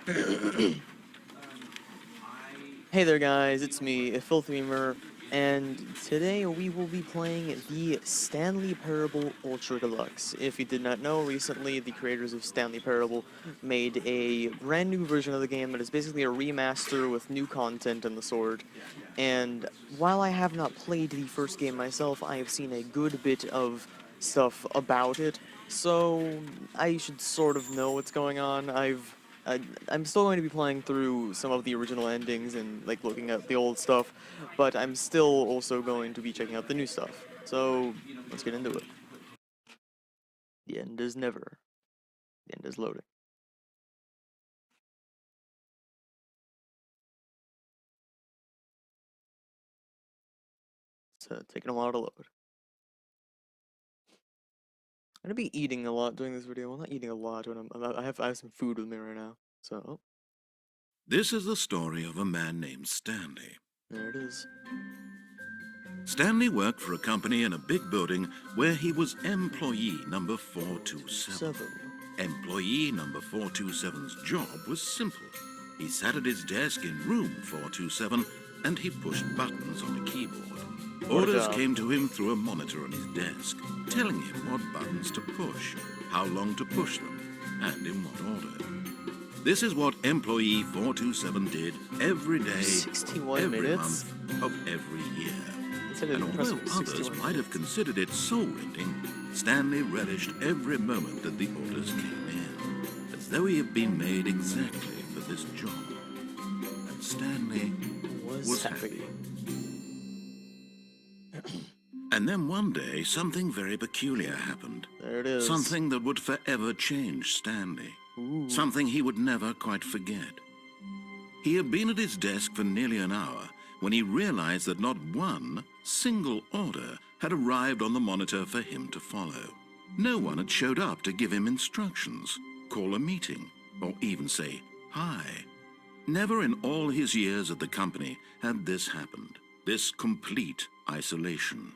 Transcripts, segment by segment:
Hey there guys, it's me, Filthymer, and today we will be playing the Stanley Parable Ultra Deluxe. If you did not know, recently the creators of Stanley Parable made a brand new version of the game that is basically a remaster with new content and the sort. And while I have not played the first game myself, I have seen a good bit of stuff about it, so I should sort of know what's going on. I'm still going to be playing through some of the original endings and like looking at the old stuff, but I'm still also going to be checking out the new stuff. So let's get into it. The end is never. The end is loading. It's taking a while to load. I'm gonna be eating a lot during this video. Well, not eating a lot when I have some food with me right now. So This is the story of a man named Stanley. there it is. Stanley worked for a company in a big building where he was employee number 427. Employee number 427's job was simple. He sat at his desk in room 427 and he pushed buttons on a keyboard. Orders came to him through a monitor on his desk, telling him what buttons to push, how long to push them, and in what order. This is what employee 427 did every day, 61 every minutes month of every year. An And although others might have considered it soul-rending, Stanley relished every moment that the orders came in, as though he had been made exactly for this job. And Stanley was happy. And then one day, something very peculiar happened. There it is. Something that would forever change Stanley. Ooh. Something he would never quite forget. He had been at his desk for nearly an hour when he realized that not one single order had arrived on the monitor for him to follow. No one had showed up to give him instructions, call a meeting, or even say hi. Never in all his years at the company had this happened, this complete isolation.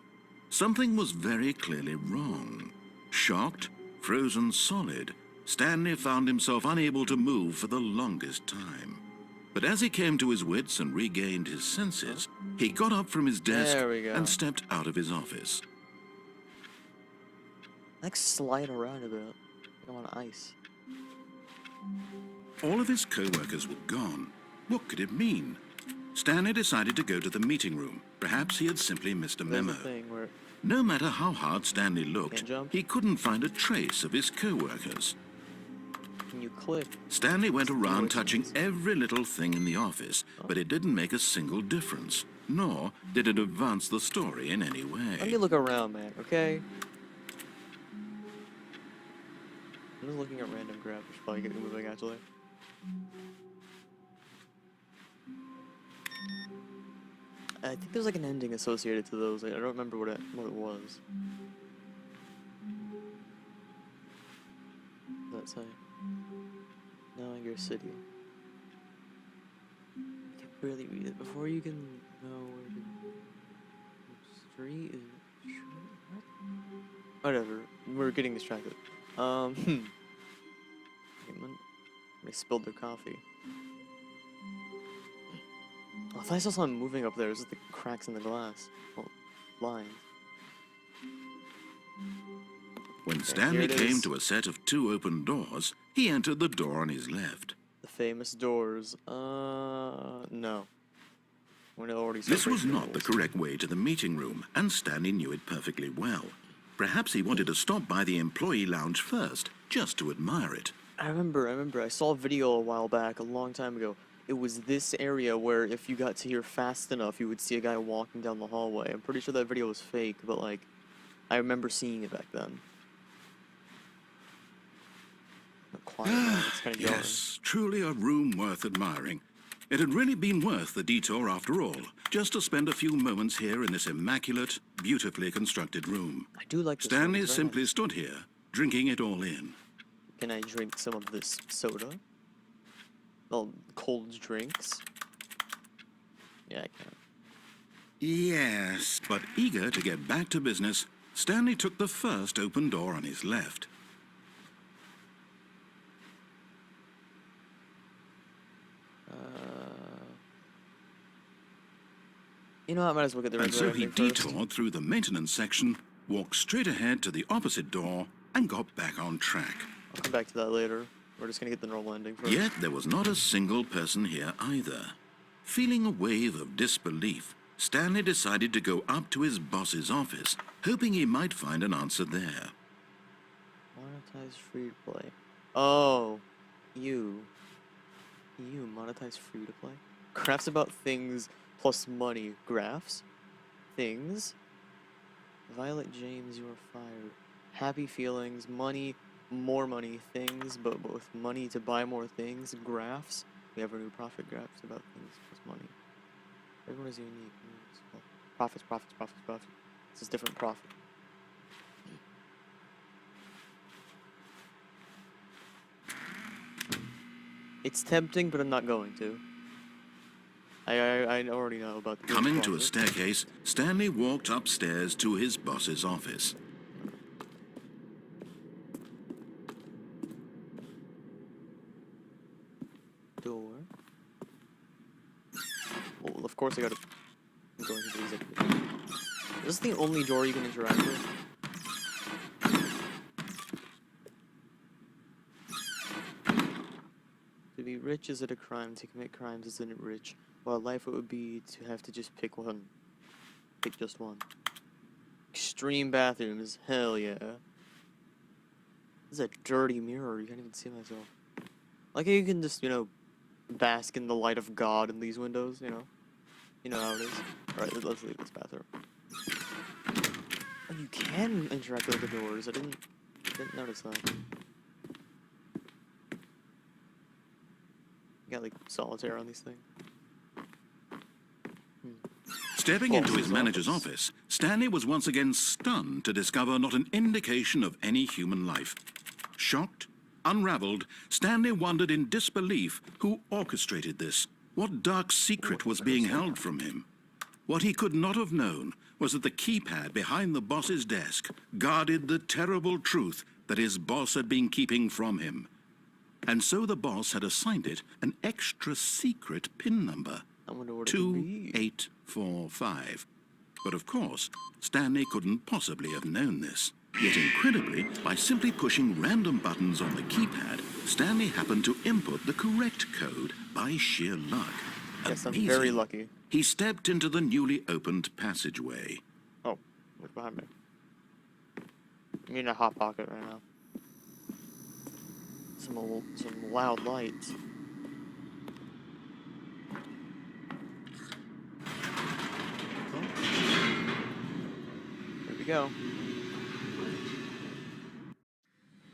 Something was very clearly wrong. Shocked, frozen solid, Stanley found himself unable to move for the longest time. But as he came to his wits and regained his senses, he got up from his desk and stepped out of his office. Like slide around a bit. I'm on ice. All of his co-workers were gone. What could it mean? Stanley decided to go to the meeting room. Perhaps he had simply missed a memo. No matter how hard Stanley looked, he couldn't find a trace of his co-workers. Can you click? Stanley went around touching every little thing in the office, but it didn't make a single difference, nor did it advance the story in any way. Let me look around, man, okay? I'm just looking at random crap. I should probably get moving, actually. I think there's like an ending associated to those. I don't remember what it was. Let's say, knowing your city. You can barely read it. Before you can know where the street is. What? Whatever. We're getting distracted. I spilled their coffee. Oh, I thought I saw something moving up there. It's just the cracks in the glass. Well, lines. When Stanley came to a set of 2 open doors, he entered the door on his left. The famous doors. No. This was not the correct way to the meeting room, and Stanley knew it perfectly well. Perhaps he wanted to stop by the employee lounge first, just to admire it. I remember. I saw a video a while back, a long time ago. It was this area where if you got to here fast enough, you would see a guy walking down the hallway. I'm pretty sure that video was fake, but like, I remember seeing it back then. Quiet, it's kind of yes, truly a room worth admiring. It had really been worth the detour after all, just to spend a few moments here in this immaculate, beautifully constructed room. I do like this Stanley simply stood here, drinking it all in. Can I drink some of this soda? Well, cold drinks? Yeah, I can. Yes, but eager to get back to business, Stanley took the first open door on his left. You know what, I might as well get the And regular so he ending first. detoured through the maintenance section, walked straight ahead to the opposite door, and got back on track. I'll come back to that later. We're just gonna get the normal ending first. Yet there was not a single person here either. Feeling a wave of disbelief, Stanley decided to go up to his boss's office, hoping he might find an answer there. Monetize free to play. Oh, you monetize free to play? Graphs about things plus money. Graphs? Things? Violet James, you are fired. Happy feelings, money, more money, things, but with money to buy more things. Graphs? We have our new profit graphs about things plus money. Everyone is unique. Profits, profits, profits, profits. This is different profit. It's tempting, but I'm not going to. I already know about the Coming to a profit. staircase, Stanley walked upstairs to his boss's office. Door. Well, of course I gotta go into the executive. Is this the only door you can interact with? To be rich, is it a crime? To commit crimes, isn't it rich? Well, life it would be to have to just pick one. Pick just one. Extreme bathrooms, hell yeah. This is a dirty mirror, you can't even see myself. Like you can just, you know, bask in the light of God in these windows, you know? You know how it is. Alright, let's leave this bathroom. Oh, you can interact with the doors, I didn't notice that. You got like solitaire on these things. Stepping into his Boss's manager's office. office, Stanley was once again stunned to discover not an indication of any human life. Shocked, unraveled, Stanley wondered in disbelief who orchestrated this. What dark secret was being held from him? What he could not have known was that the keypad behind the boss's desk guarded the terrible truth that his boss had been keeping from him. And so the boss had assigned it an extra secret PIN number. I wonder what it could be. 2845. But of course, Stanley couldn't possibly have known this. Yet incredibly, by simply pushing random buttons on the keypad, Stanley happened to input the correct code by sheer luck. Yes, I'm Amazing. very lucky. He stepped into the newly opened passageway. Oh, look behind me. I'm in a hot pocket right now. Some loud lights. Oh. Here we go.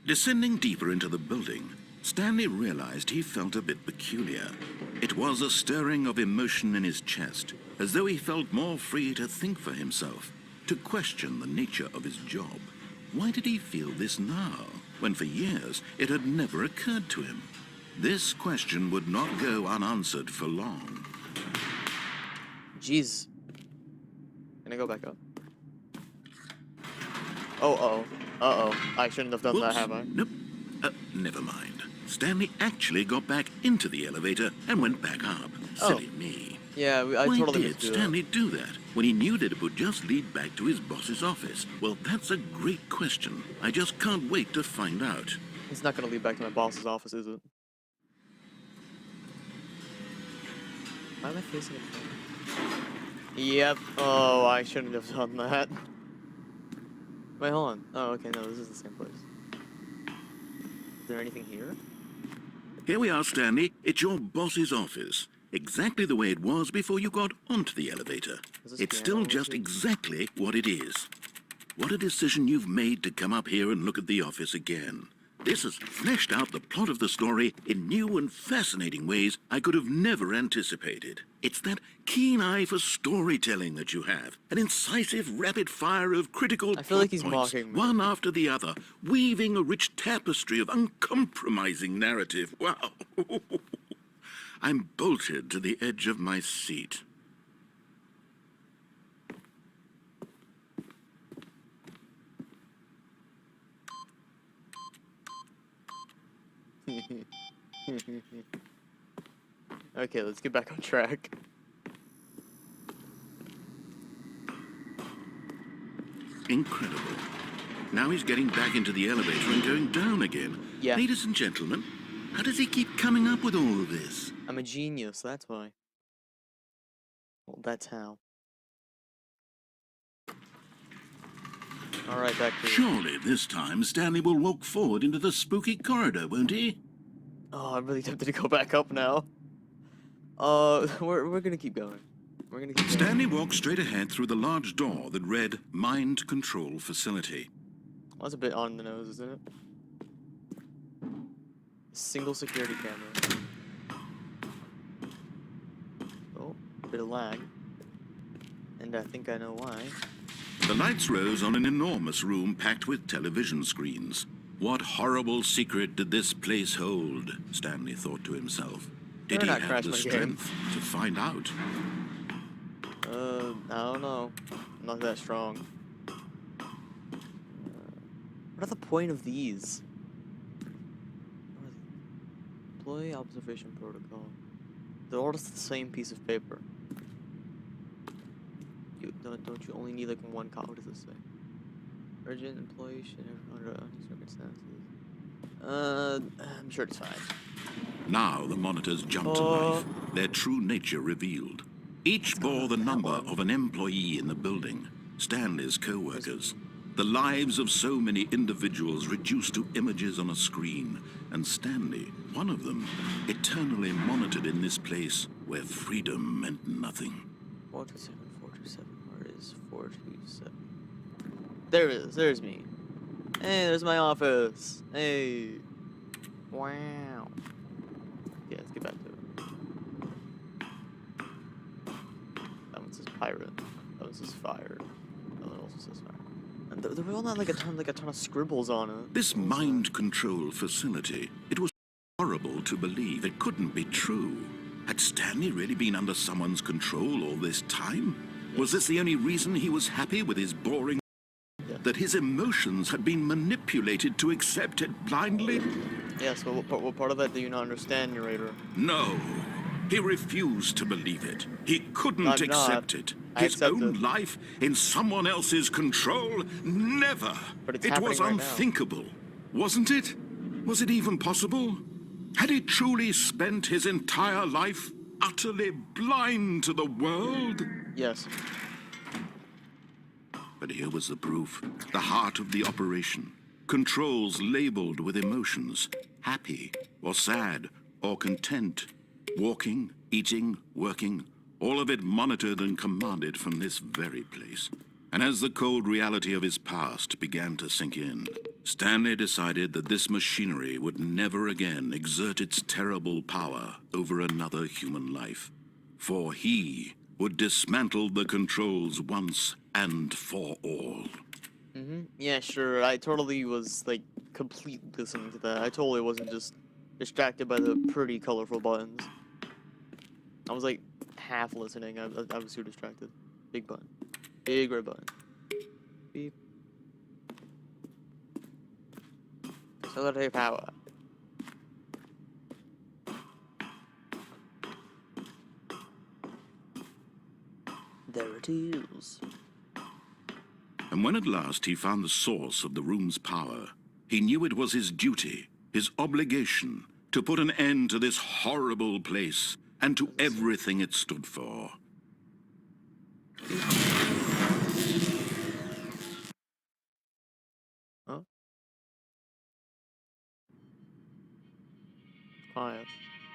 Descending deeper into the building, Stanley realized he felt a bit peculiar. It was a stirring of emotion in his chest, as though he felt more free to think for himself, to question the nature of his job. Why did he feel this now, when for years it had never occurred to him? This question would not go unanswered for long. Jeez. Can I go back up? Oh. Uh-oh. I shouldn't have done that, have I? Nope. Never mind. Stanley actually got back into the elevator and went back up. Silly me. Yeah, I Why totally did missed it. Stanley do that when he knew that it would just lead back to his boss's office? Well, that's a great question. I just can't wait to find out. It's not gonna lead back to my boss's office, is it? Why am I facing it? Yep. Oh, I shouldn't have done that. Wait, hold on. Oh, okay, no, this is the same place. Is there anything here? Here we are, Stanley. It's your boss's office. Exactly the way it was before you got onto the elevator. Is this It's piano still over just here? exactly what it is. What a decision you've made to come up here and look at the office again. This has fleshed out the plot of the story in new and fascinating ways I could have never anticipated. It's that keen eye for storytelling that you have, an incisive rapid fire of critical I feel like plot he's points, mocking me. one after the other, weaving a rich tapestry of uncompromising narrative. Wow. I'm bolted to the edge of my seat. Okay, let's get back on track. Incredible. Now he's getting back into the elevator and going down again. Yeah. Ladies and gentlemen, how does he keep coming up with all of this? I'm a genius, that's why. Well, that's how. Alright, back to... Surely this time Stanley will walk forward into the spooky corridor, won't he? Oh, I'm really tempted to go back up now. We're gonna keep going. We're gonna keep going. Stanley walked straight ahead through the large door that read Mind Control Facility. Well, that's a bit on the nose, isn't it? Single security camera. Oh, a bit of lag. And I think I know why. The lights rose on an enormous room packed with television screens. What horrible secret did this place hold? Stanley thought to himself. Did he have the strength to find out? I don't know. I'm not that strong. What are the point of these? Employee observation protocol. They're all just the same piece of paper. Don't you only need like one copy? What does this say? Urgent employee should have under any circumstances. I'm sure it's fine. Now the monitors jumped to life, their true nature revealed. Each bore the number of an employee in the building, Stanley's co-workers. The lives of so many individuals reduced to images on a screen, and Stanley, one of them, eternally monitored in this place where freedom meant nothing. 427, 427, where is 427? There it is, there's me. Hey, there's my office. Hey. Wow. Yeah, let's get back to it. That one says pirate. That one says fire. That one also says fire. And there were all not like a ton of scribbles on it. This mind control facility, it was horrible to believe. It couldn't be true. Had Stanley really been under someone's control all this time? Was this the only reason he was happy with his boring... That his emotions had been manipulated to accept it blindly? Yes, but what part of that do you not understand, narrator? No. He refused to believe it. He couldn't accept it. His own life in someone else's control? Never. But it's it was right unthinkable, now. Wasn't it? Was it even possible? Had he truly spent his entire life utterly blind to the world? Yes. But here was the proof. The heart of the operation. Controls labeled with emotions. Happy, or sad, or content. Walking, eating, working. All of it monitored and commanded from this very place. And as the cold reality of his past began to sink in, Stanley decided that this machinery would never again exert its terrible power over another human life. For he would dismantle the controls once and for all. Yeah, sure. I totally was, like, completely listening to that. I totally wasn't just distracted by the pretty, colorful buttons. I was, like, half listening. I was too distracted. Big button. Big red button. Beep. Solitary power. There it is. And when at last he found the source of the room's power, he knew it was his duty, his obligation, to put an end to this horrible place and to everything it stood for. Huh? Quiet.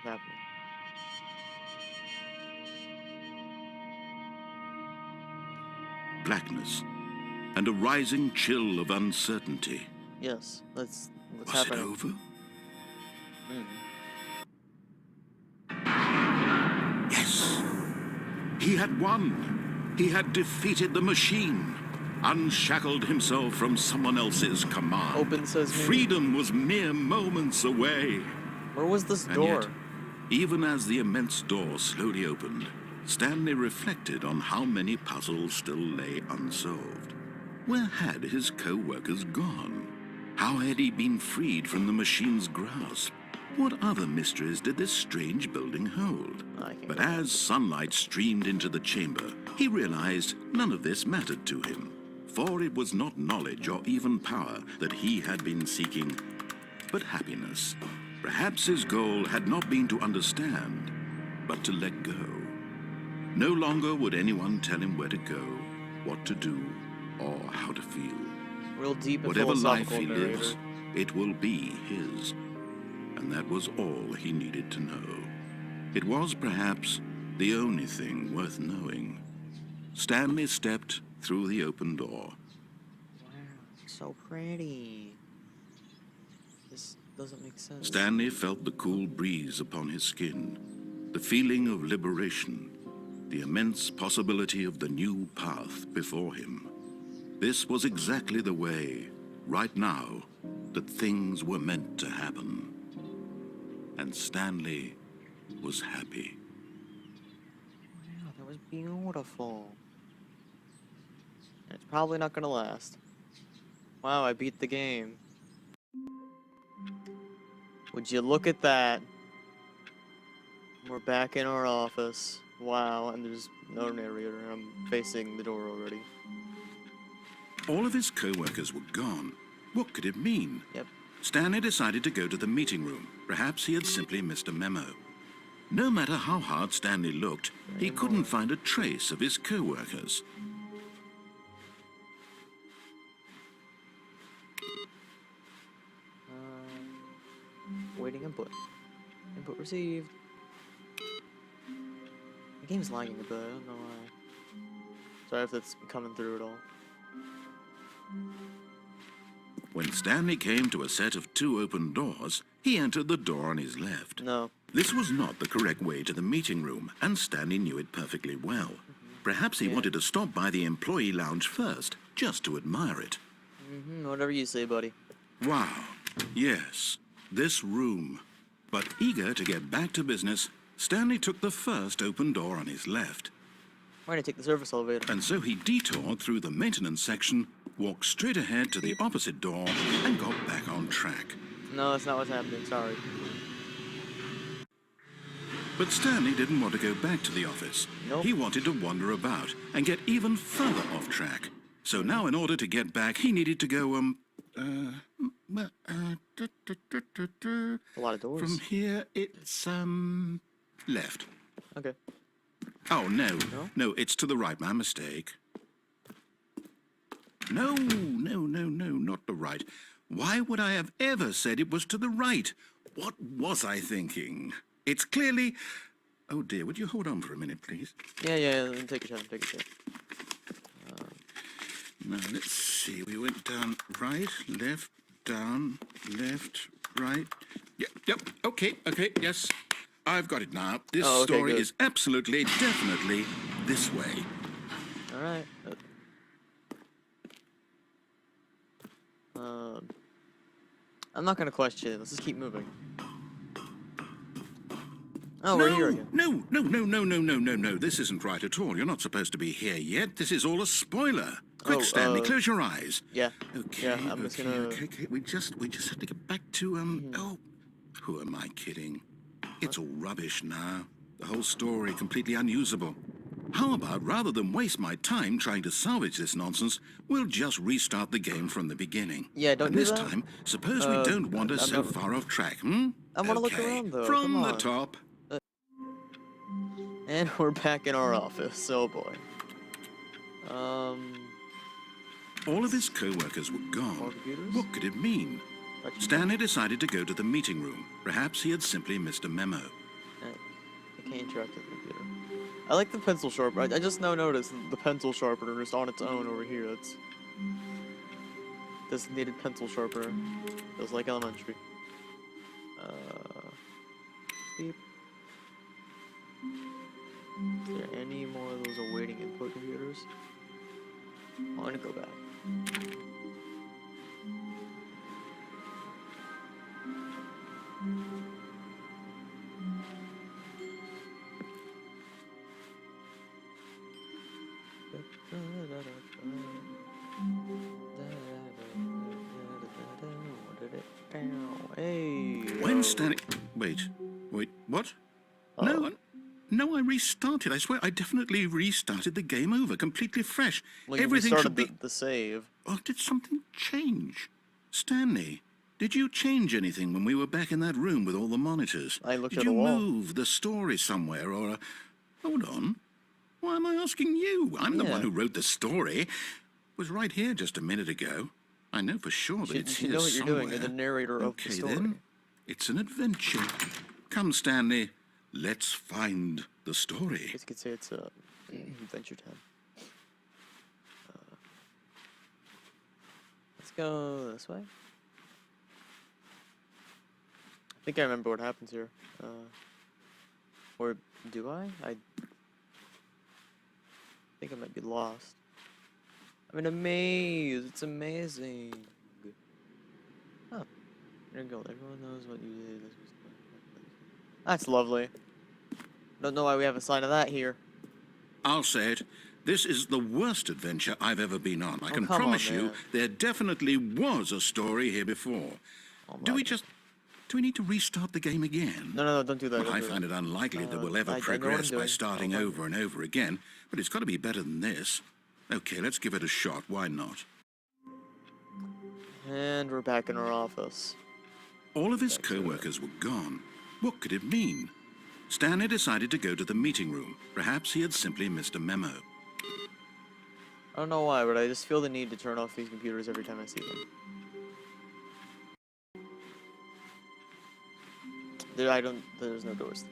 Happening. Blackness and a rising chill of uncertainty. Yes, what's Was happening? it over? Yes. He had won. He had defeated the machine. Unshackled himself from someone else's command. Open says me. Freedom was mere moments away. Where was this And door? yet, even as the immense door slowly opened, Stanley reflected on how many puzzles still lay unsolved. Where had his co-workers gone? How had he been freed from the machine's grasp? What other mysteries did this strange building hold? But as sunlight streamed into the chamber, he realized none of this mattered to him. for it was not knowledge or even power that he had been seeking, but happiness. Perhaps his goal had not been to understand, but to let go. No longer would anyone tell him where to go, what to do, or how to feel. Real deep and Whatever life philosophical he narrator. lives, it will be his. And that was all he needed to know. It was perhaps the only thing worth knowing. Stanley stepped through the open door. Wow, so pretty. This doesn't make sense. Stanley felt the cool breeze upon his skin, the feeling of liberation, the immense possibility of the new path before him. This was exactly the way, right now, that things were meant to happen. And Stanley was happy. Wow, that was beautiful. And it's probably not gonna last. Wow, I beat the game. Would you look at that? We're back in our office. Wow, and there's no narrator, and I'm facing the door already. All of his co-workers were gone. What could it mean? Yep. Stanley decided to go to the meeting room. Perhaps he had simply missed a memo. No matter how hard Stanley looked, he couldn't find a trace of his co-workers. Waiting input. Input received. The game's lagging a bit, I don't know why. Sorry if that's coming through at all. When Stanley came to a set of 2 open doors, he entered the door on his left. No. This was not the correct way to the meeting room, and Stanley knew it perfectly well. Perhaps he wanted to stop by the employee lounge first, just to admire it. Whatever you say, buddy. Wow, yes, this room. But eager to get back to business, Stanley took the first open door on his left. We're gonna take the service elevator. And so he detoured through the maintenance section, walked straight ahead to the opposite door, and got back on track. No, that's not what's happening, sorry. But Stanley didn't want to go back to the office. Nope. He wanted to wander about and get even further off track. So now in order to get back, he needed to go, A lot of doors. from here, it's, left. Okay. Oh, no. No? No, it's to the right. My mistake. No, not the right. Why would I have ever said it was to the right? What was I thinking? It's clearly... Oh, dear, would you hold on for a minute, please? Yeah, take your time, take your time. Now, let's see. We went down right, left, down, left, right. Yep, okay, yes. I've got it now. This Oh, okay, story good. is absolutely, definitely this way. Alright. I'm not gonna question it. Let's just keep moving. Oh, we're here again. No. This isn't right at all. You're not supposed to be here yet. This is all a spoiler. Quick, Stanley, close your eyes. Yeah. Okay, Yeah, I'm just gonna... okay. We just have to get back to, oh, who am I kidding? It's all rubbish now. The whole story completely unusable. How about, rather than waste my time trying to salvage this nonsense, we'll just restart the game from the beginning. Yeah, don't and do this that. time, suppose we don't wander I'm so not- far off track, hmm? I wanna look Okay, around, though. From Come the on. top. And we're back in our office. Oh boy. All of his co-workers were More gone. computers? What could it mean? Stanley decided to go to the meeting room. Perhaps he had simply missed a memo. I can't interact with the computer. I like the pencil sharpener. I just now noticed the pencil sharpener is on its own over here. That's designated pencil sharpener. Feels like elementary. Beep. Is there any more of those awaiting input computers? I'm gonna go back. When Stanley... Wait, what? Uh-oh. No, No, I restarted. I swear, I definitely restarted the game over, completely fresh. Well, you Everything should restarted be... the save. Oh, did something change? Stanley, did you change anything when we were back in that room with all the monitors? I looked Did at you the wall. move the story somewhere, or... Hold on. Why am I asking you? I'm the one who wrote the story. It was right here just a minute ago. I know for sure that it's You here know what you're somewhere. doing. You're the narrator of the story. Then. It's an adventure. Come, Stanley. Let's find the story. I guess you could say it's Adventure Time. Let's go this way. I think I remember what happens here. Or do I? I think I might be lost. I'm in a maze. It's amazing. Oh, there you go. Everyone knows what you did. That's lovely. Don't know why we have a sign of that here. I'll say it. This is the worst adventure I've ever been on. I can come promise on, you man. there definitely was a story here before. Do we need to restart the game again? No, don't do that. Well, don't I do find that. it unlikely that we'll I ever know what I'm progress by doing. starting over and over again, but it's got to be better than this. Okay, let's give it a shot. Why not? And we're back in our office. All of his co-workers were gone. What could it mean? Stanley decided to go to the meeting room. Perhaps he had simply missed a memo. I don't know why, but I just feel the need to turn off these computers every time I see them. There's no doors.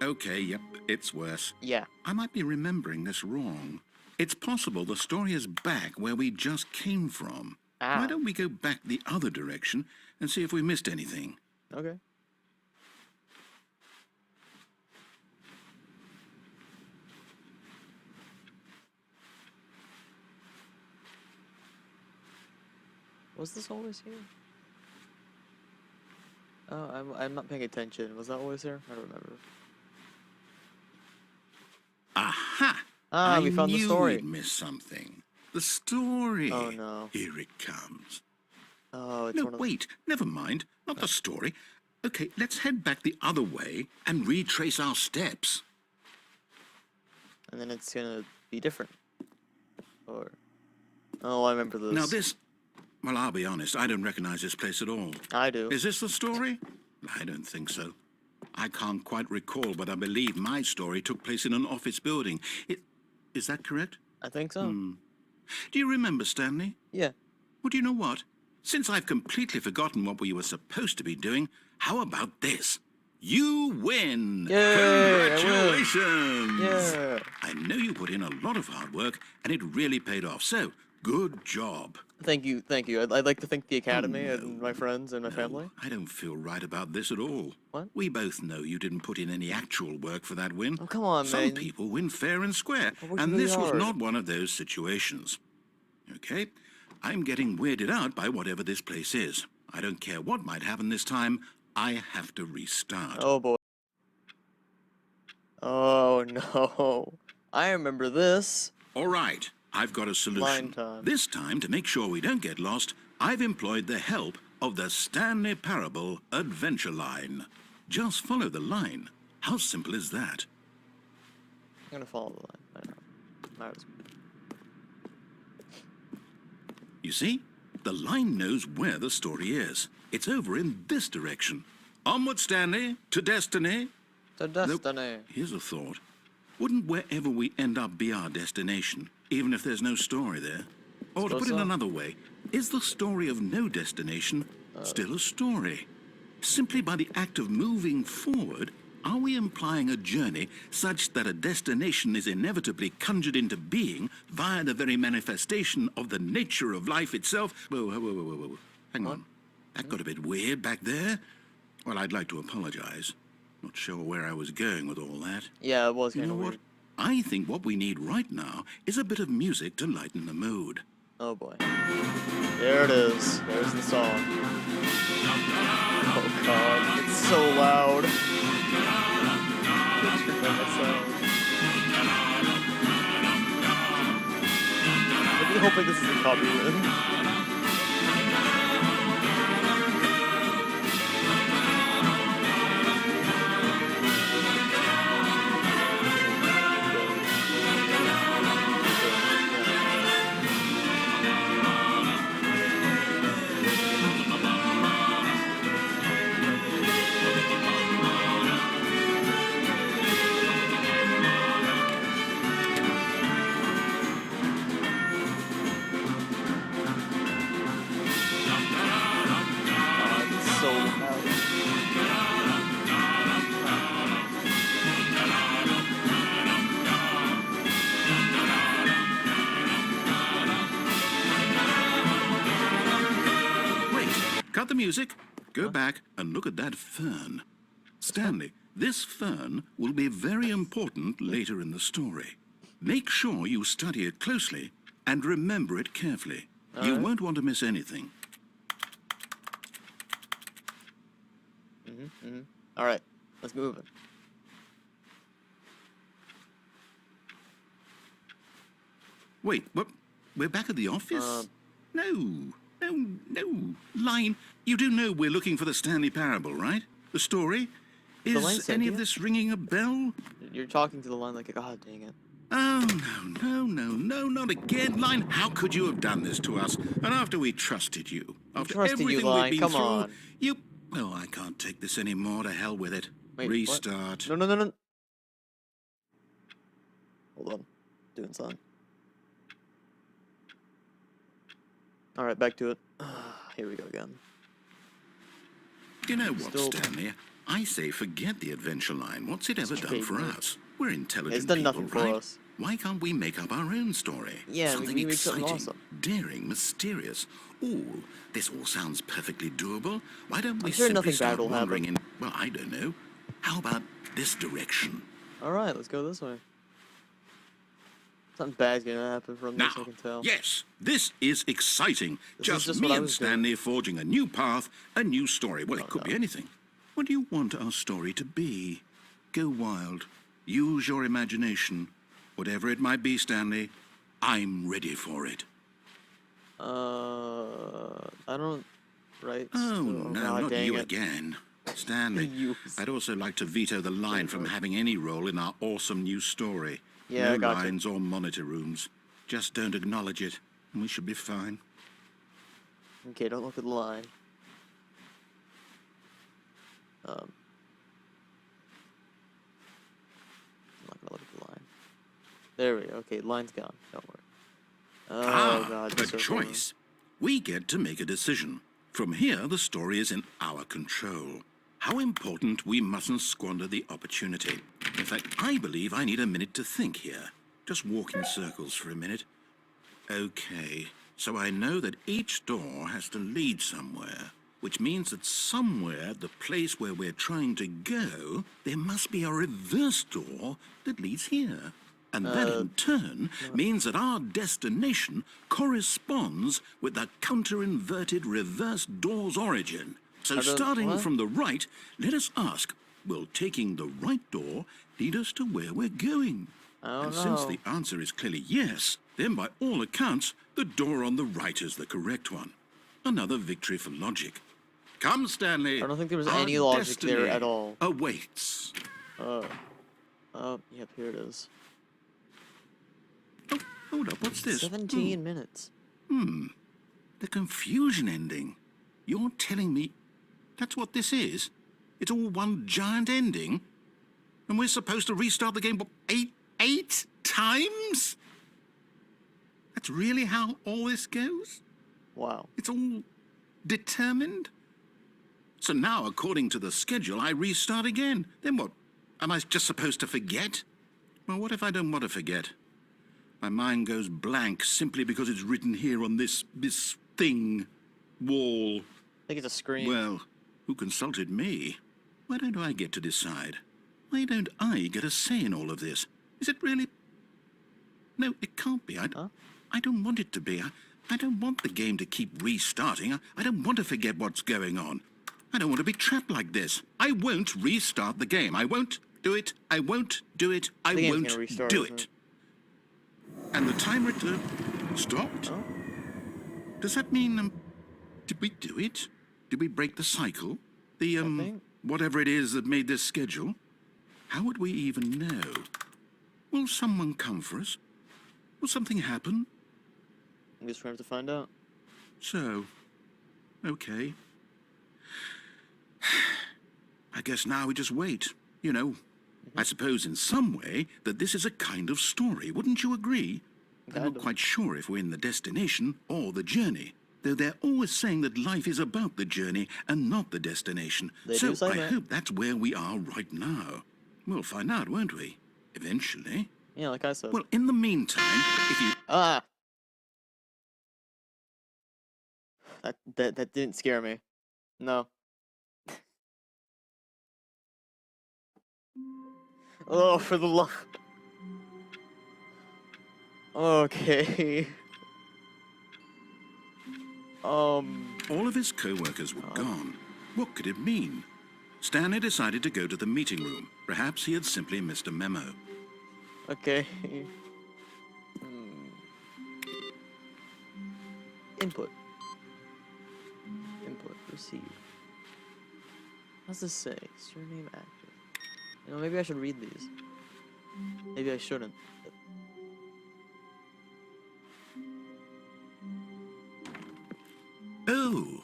Okay, yep, it's worse. Yeah. I might be remembering this wrong. It's possible the story is back where we just came from. Why don't we go back the other direction and see if we missed anything? Okay. Was this always here? Oh, I'm not paying attention. Was that always here? I don't remember. Aha! We found the story. I knew we'd missed something. The story. Oh no. Here it comes. Oh, it's No, one of wait. Never mind. Not the story. Okay, let's head back the other way and retrace our steps. And then it's gonna be different. Or... Oh, I remember this. Now this... Well, I'll be honest. I don't recognize this place at all. I do. Is this the story? I don't think so. I can't quite recall, but I believe my story took place in an office building. Is that correct? I think so. Do you remember, Stanley? Yeah. Well, do you know what? Since I've completely forgotten what we were supposed to be doing, how about this? You win! Yay, Congratulations! Yeah. I know you put in a lot of hard work, and it really paid off. So, good job. Thank you. I'd like to thank the Academy and my friends and my family. I don't feel right about this at all. What? We both know you didn't put in any actual work for that win. Oh, come on, Some man. people win fair and square, I worked and really this was hard. not one of those situations. Okay? I'm getting weirded out by whatever this place is. I don't care what might happen this time. I have to restart. Oh, boy. Oh, no. I remember this. All right, I've got a solution. Line time. This time, to make sure we don't get lost, I've employed the help of the Stanley Parable Adventure Line. Just follow the line. How simple is that? I'm gonna follow the line. I know. Might as well. You see? The line knows where the story is. It's over in this direction. Onward, Stanley, to destiny. To destiny. Here's a thought. Wouldn't wherever we end up be our destination, even if there's no story there? Or to put it another way, is the story of no destination still a story? Simply by the act of moving forward, are we implying a journey such that a destination is inevitably conjured into being via the very manifestation of the nature of life itself? Whoa. Hang on. That got a bit weird back there. Well, I'd like to apologize. Not sure where I was going with all that. Yeah, it was You kind know of what? weird. I think what we need right now is a bit of music to lighten the mood. Oh, boy. There it is. There's the song. Oh, God. It's so loud. I'm hoping this isn't copyrighted. music, go back and look at that fern. Stanley, this fern will be very important later in the story. Make sure you study it closely and remember it carefully. You won't want to miss anything. All right, let's move it. Wait, what? We're back at the office? No. Line, you do know we're looking for the Stanley Parable, right? The story? Is any of this ringing a bell? You're talking to the line like, God dang it. Oh, no, not again. Line, how could you have done this to us? And after we trusted you, after everything Line. we've been Come through, on. you... Oh, I can't take this anymore. To hell with it. Wait, Restart. What? No. Hold on. Doing something. All right, back to it. Here we go again. You know what, Stanley? I say forget the adventure line. What's it ever done for us? We're intelligent it's done people, nothing for right? us. Why can't we make up our own story? Yeah, something we make exciting, something awesome. daring, mysterious. Oh, this all sounds perfectly doable. Why don't we sure simply nothing start bad will wandering happen. in, well, I don't know. How about this direction? All right, let's go this way. Something bad's gonna happen from this, I can tell. Yes, this is exciting. Just Just what me I and was doing. Stanley forging a new path, a new story. Well, it could be anything. What do you want our story to be? Go wild. Use your imagination. Whatever it might be, Stanley, I'm ready for it. I don't... Right? Oh, no, God, not dang you it. again. Stanley, You. I'd also like to veto the line from having any role in our awesome new story. Yeah, no I gotcha. lines or monitor rooms. Just don't acknowledge it, and we should be fine. Okay, don't look at the line. I'm not gonna look at the line. There we go. Okay, line's gone. Don't worry. Oh, God. a this is so choice. We get to make a decision. From here, the story is in our control. How important, we mustn't squander the opportunity. In fact, I believe I need a minute to think here. Just walk in circles for a minute. Okay, so I know that each door has to lead somewhere, which means that somewhere at the place where we're trying to go, there must be a reverse door that leads here. And that in turn means that our destination corresponds with the counter-inverted reverse door's origin. So starting from the right, let us ask, will taking the right door lead us to where we're going? And since the answer is clearly yes, then by all accounts, the door on the right is the correct one. Another victory for logic. Come, Stanley. I don't think there was our any logic destiny there at all. Awaits. Oh, yep, here it is. Oh, hold up, what's this? 17 minutes. The confusion ending. You're telling me that's what this is? It's all one giant ending? And we're supposed to restart the game eight times? That's really how all this goes? Wow. It's all determined? So now, according to the schedule, I restart again. Then what? Am I just supposed to forget? Well, what if I don't want to forget? My mind goes blank simply because it's written here on this thing, wall. I think it's a screen. Well, who consulted me? Why don't I get to decide? Why don't I get a say in all of this? Is it really? No, it can't be. I don't want it to be. I don't want the game to keep restarting. I don't want to forget what's going on. I don't want to be trapped like this. I won't restart the game. I won't do it. I won't do it. I won't do it. And the timer stopped? Oh. Does that mean, did we do it? Did we break the cycle? The, whatever it is that made this schedule? How would we even know? Will someone come for us? Will something happen? I guess we have to find out. So, okay. I guess now we just wait, you know. I suppose in some way that this is a kind of story, wouldn't you agree? I'm not quite sure if we're in the destination or the journey, though they're always saying that life is about the journey and not the destination. So I hope that's where we are right now. We'll find out, won't we? Eventually. Yeah, like I said. Well, in the meantime, if you... That didn't scare me. No. Oh, for the love. Okay. All of his co-workers were gone. What could it mean? Stanley decided to go to the meeting room. Perhaps he had simply missed a memo. Okay. Input. Input. Receive. What's this say? Surname active. You know, maybe I should read these. Maybe I shouldn't. Oh,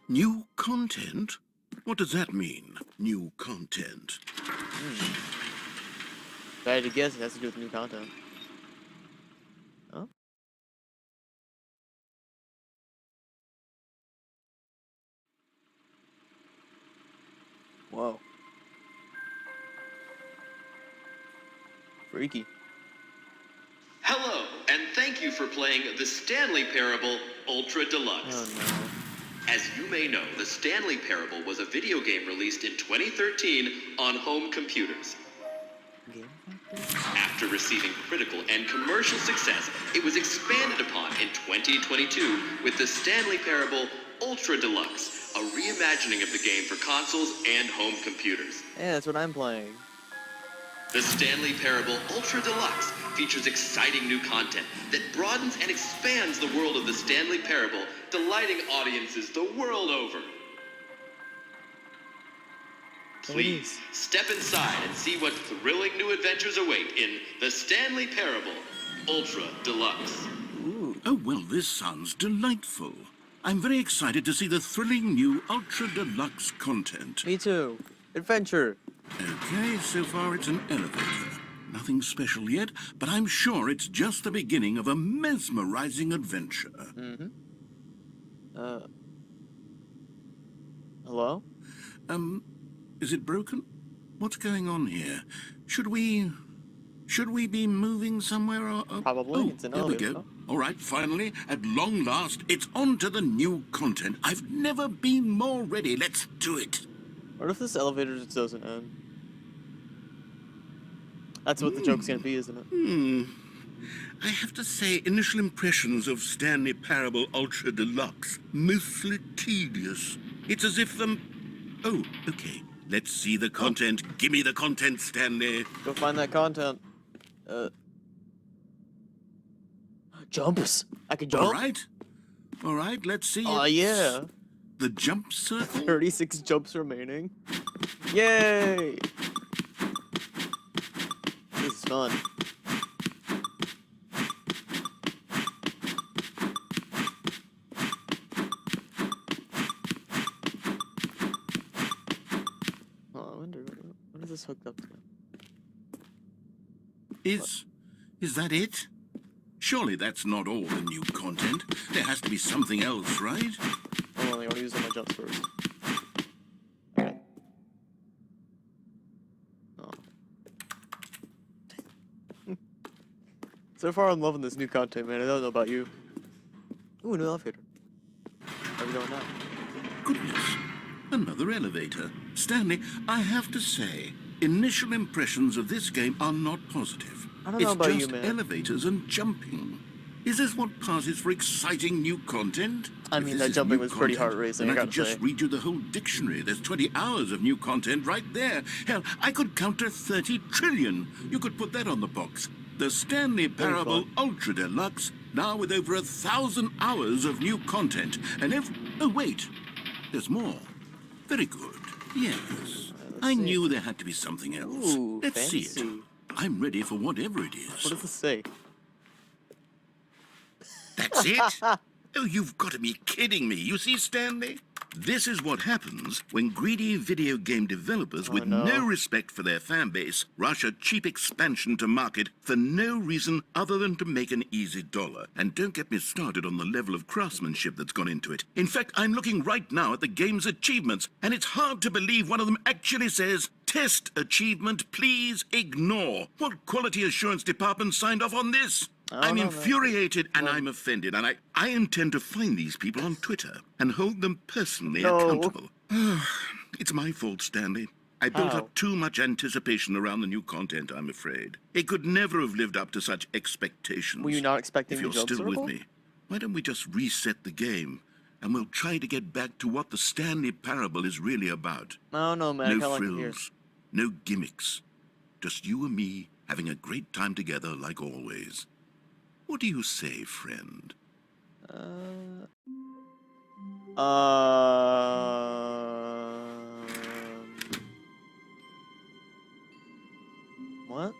new content? What does that mean, new content? If I had to guess, it has to do with new content. Oh? Whoa. Freaky. Hello, and thank you for playing the Stanley Parable Ultra Deluxe. Oh no. As you may know, the Stanley Parable was a video game released in 2013 on home computers. Game After receiving critical and commercial success, it was expanded upon in 2022 with the Stanley Parable Ultra Deluxe, a reimagining of the game for consoles and home computers. Yeah, that's what I'm playing. The Stanley Parable Ultra Deluxe features exciting new content that broadens and expands the world of the Stanley Parable, delighting audiences the world over. Please, step inside and see what thrilling new adventures await in the Stanley Parable Ultra Deluxe. Ooh. Oh, well, this sounds delightful. I'm very excited to see the thrilling new Ultra Deluxe content. Me too. Adventure. Okay, so far it's an elevator. Nothing special yet, but I'm sure it's just the beginning of a mesmerizing adventure. Hello? Is it broken? What's going on here? Should we be moving somewhere or... Probably. Oh, It's an there we elevator. go. All right, finally, at long last, it's on to the new content. I've never been more ready. Let's do it. What if this elevator just doesn't end? That's what the joke's gonna be, isn't it? I have to say, initial impressions of Stanley Parable Ultra Deluxe, mostly tedious. It's as if Oh, okay. Let's see the content. Give me the content, Stanley. Go find that content. Jumps. I can jump. All right, let's see. Oh It's yeah. The jump circle? 36 jumps remaining. Yay! This is fun. Oh, I wonder what is this hooked up to? Is that it? Surely that's not all the new content. There has to be something else, right? Hold on, I want to use all my jumps first. Okay. Oh. So far, I'm loving this new content, man. I don't know about you. Ooh, a new elevator. Where are we going now? Goodness, another elevator. Stanley, I have to say, initial impressions of this game are not positive. I don't know about it's you, just man. elevators and jumping. Is this what passes for exciting new content? I If mean, this that is jumping new was pretty content, heart-racing, then I I could gotta just say. read you the whole dictionary. There's 20 hours of new content right there. Hell, I could count to 30 trillion. You could put that on the box. The Stanley Parable fun. Ultra Deluxe, now with over 1,000 hours of new content. And oh, wait, there's more. Very good. Yes. I see. knew there had to be something else. Ooh, Let's see it. fancy. I'm ready for whatever it is. What does this say? That's it? Oh, you've got to be kidding me. You see, Stanley? This is what happens when greedy video game developers with no. no respect for their fan base rush a cheap expansion to market for no reason other than to make an easy dollar. And don't get me started on the level of craftsmanship that's gone into it. In fact, I'm looking right now at the game's achievements, and it's hard to believe one of them actually says, "Test achievement, please ignore." What quality assurance department signed off on this? I'm know, man. infuriated and I'm offended, and I intend to find these people on Twitter and hold them personally No. accountable. It's my fault, Stanley. I built How? up too much anticipation around the new content, I'm afraid. It could never have lived up to such expectations. Were you not expecting If the you're jump still with circle? me, why don't we just reset the game, and we'll try to get back to what the Stanley Parable is really about. I don't know, man. I No kind of like it here. frills, no gimmicks. Just you and me having a great time together like always. What do you say, friend? Um, what?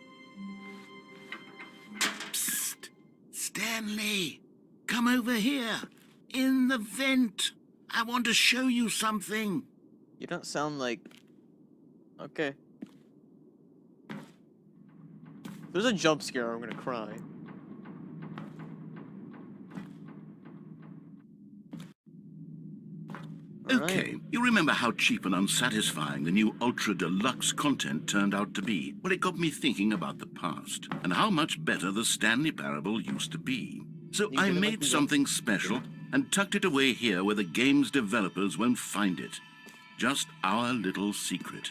Psst! Stanley! Come over here! In the vent! I want to show you something! You don't sound like... Okay. If there's a jump scare, I'm gonna cry. Okay, you remember how cheap and unsatisfying the new Ultra Deluxe content turned out to be? Well, it got me thinking about the past, and how much better the Stanley Parable used to be. So You I didn't like made the something special and tucked it away here where the game's developers won't find it. Just our little secret.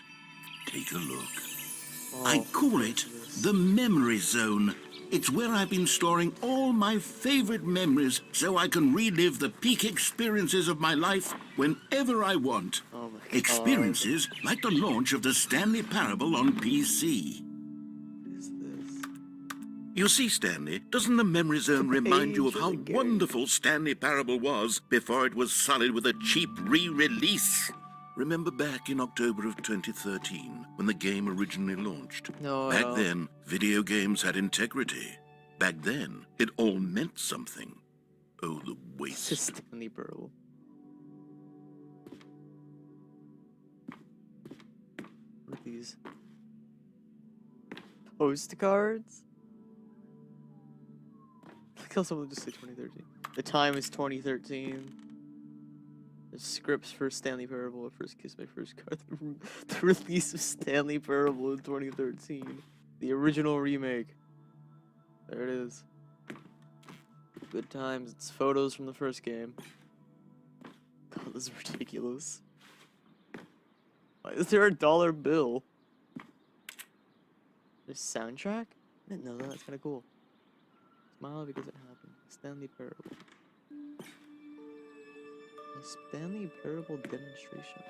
Take a look. I call it the Memory Zone. It's where I've been storing all my favorite memories so I can relive the peak experiences of my life whenever I want. Oh my God. Experiences like the launch of the Stanley Parable on PC. What is this? You see, Stanley, doesn't the Memory Zone remind you of page how of the game. wonderful Stanley Parable was before it was sullied with a cheap re-release? Remember back in October of 2013, when the game originally launched? No, Back no. then, video games had integrity. Back then, it all meant something. Oh, the This is waste. Stanley Parable. What are these? Postcards? Look how someone just say 2013. The time is 2013. The scripts for Stanley Parable. I first kissed my first car. The release of Stanley Parable in 2013. The original remake. There it is. Good times. It's photos from the first game. God, this is ridiculous. Why is there a dollar bill? There's soundtrack? I didn't know that. That's kind of cool. Smile because it happened. Stanley Parable. The Stanley Parable demonstration.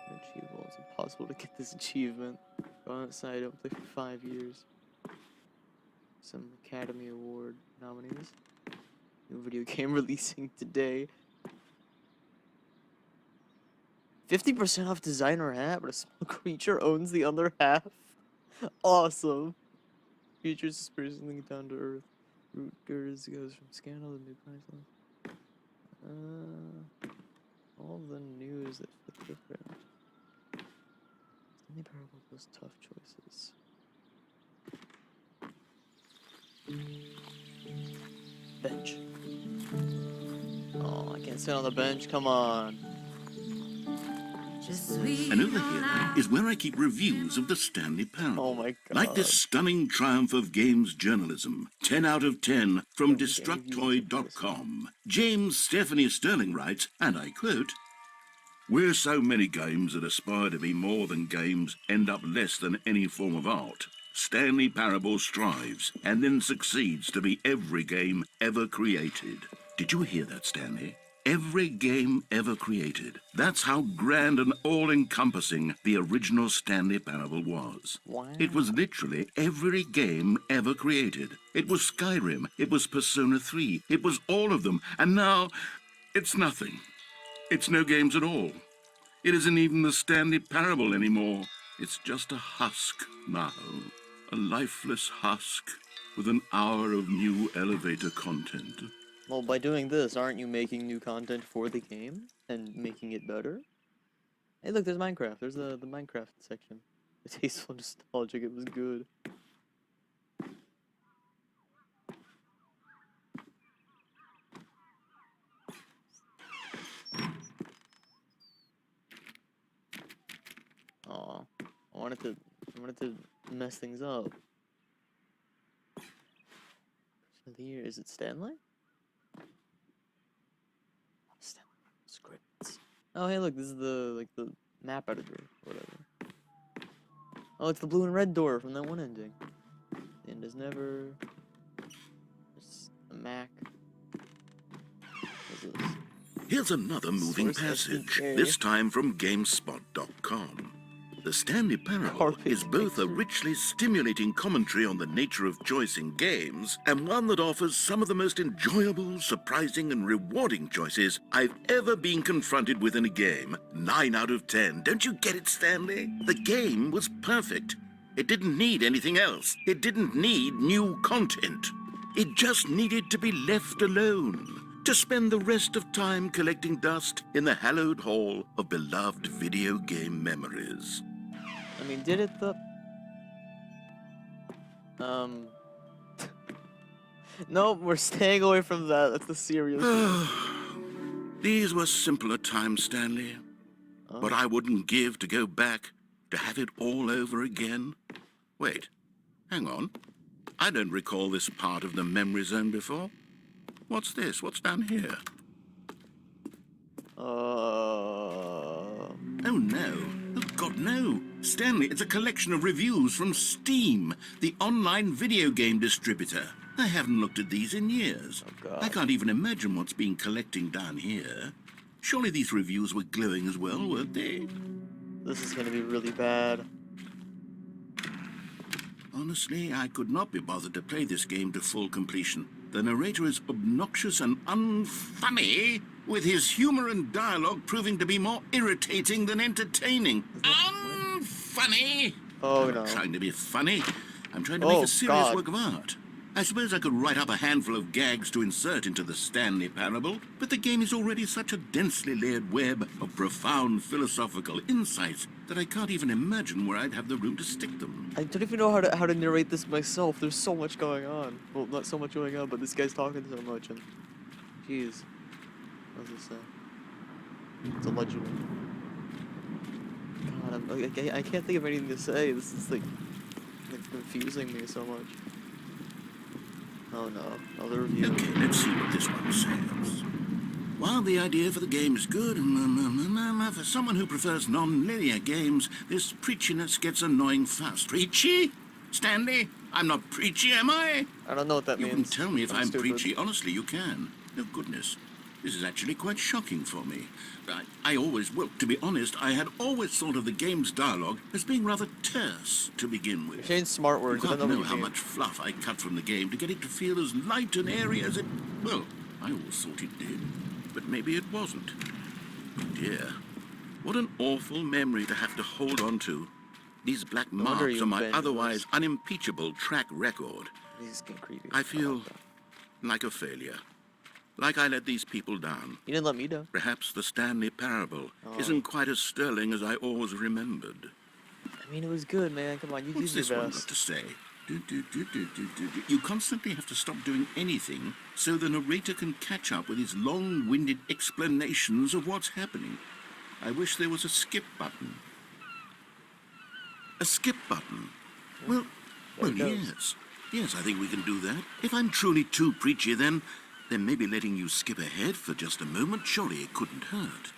Unachievable. It's impossible to get this achievement. Go outside. Don't play for 5 years. Some Academy Award nominees. New video game releasing today. 50% off designer hat, but a small creature owns the other half. Awesome. Features spiritually down to earth. Root goes from scandal to new priceless. All the news that fit different. Stanley Parable those tough choices. Bench. Oh, I can't sit on the bench. Come on. And over here is where I keep reviews of the Stanley Parable. Oh my God. Like this stunning triumph of games journalism. 10 out of 10 from Destructoid.com. James Stephanie Sterling writes, and I quote, "Where so many games that aspire to be more than games end up less than any form of art, Stanley Parable strives and then succeeds to be every game ever created." Did you hear that, Stanley? Every game ever created. That's how grand and all-encompassing the original Stanley Parable was. Wow. It was literally every game ever created. It was Skyrim. It was Persona 3. It was all of them. And now, it's nothing. It's no games at all. It isn't even the Stanley Parable anymore. It's just a husk now. A lifeless husk with an hour of new elevator content. Well, by doing this, aren't you making new content for the game and making it better? Hey, look, there's Minecraft. There's the Minecraft section. The tasteful nostalgic. It was good. Aw, I wanted to mess things up. Person of the year, is it Stanley? Stanley scripts. Oh, hey, look, this is the map editor, or whatever. Oh, it's the blue and red door from that one ending. The end is never. It's a Mac. What's this? Here's another moving Source passage, SDK. this time from GameSpot.com. The Stanley Parable Garbage is both a picture. richly stimulating commentary on the nature of choice in games, and one that offers some of the most enjoyable, surprising, and rewarding choices I've ever been confronted with in a game. 9 out of 10. Don't you get it, Stanley? The game was perfect. It didn't need anything else. It didn't need new content. It just needed to be left alone, to spend the rest of time collecting dust in the hallowed hall of beloved video game memories. I mean, did it the? Nope, we're staying away from that. That's the serious. These were simpler times, Stanley. Oh. What I wouldn't give to go back, to have it all over again. Wait, hang on. I don't recall this part of the memory zone before. What's this? What's down here? Oh no. Oh God, no. Stanley, it's a collection of reviews from Steam, the online video game distributor. I haven't looked at these in years. Oh, God. I can't even imagine what's been collecting down here. Surely these reviews were glowing as well, weren't they? This is gonna be really bad. Honestly, I could not be bothered to play this game to full completion. The narrator is obnoxious and unfunny, with his humor and dialogue proving to be more irritating than entertaining. Unfunny! Oh I'm no. not trying to be funny. I'm trying to Oh, make a serious God. work of art. I suppose I could write up a handful of gags to insert into the Stanley Parable, but the game is already such a densely layered web of profound philosophical insights that I can't even imagine where I'd have the room to stick them. I don't even know how to narrate this myself. There's so much going on. Well, not so much going on, but this guy's talking so much and. Jeez. What does it say? It's illegible. God, I can't think of anything to say. This is like confusing me so much. Oh no, another review. Okay, let's see what this one says. While the idea for the game is good, for someone who prefers non-linear games, this preachiness gets annoying fast. Preachy? Stanley? I'm not preachy, am I? I don't know what that You means. can tell me if I'm stupid. preachy. Honestly, you can. Oh, goodness. This is actually quite shocking for me. Well, to be honest, I had always thought of the game's dialogue as being rather terse to begin You're with. saying smart words. You I can't don't know know what how you mean. much fluff I cut from the game to get it to feel as light and airy as it... Well, I always thought it did. But maybe it wasn't. Dear, what an awful memory to have to hold on to. These black No wonder marks you on my bend otherwise yours. unimpeachable track record. This is getting creepy. I don't feel like that. like a failure. Like I let these people down. You didn't let me down. Perhaps the Stanley Parable Oh. isn't quite as sterling as I always remembered. I mean, it was good, man. Come on, you What's did this your one got best. to say? You constantly have to stop doing anything so the narrator can catch up with his long-winded explanations of what's happening. I wish there was a skip button. A skip button? Well, There it goes. yes. Yes, I think we can do that. If I'm truly too preachy, then maybe letting you skip ahead for just a moment, surely it couldn't hurt.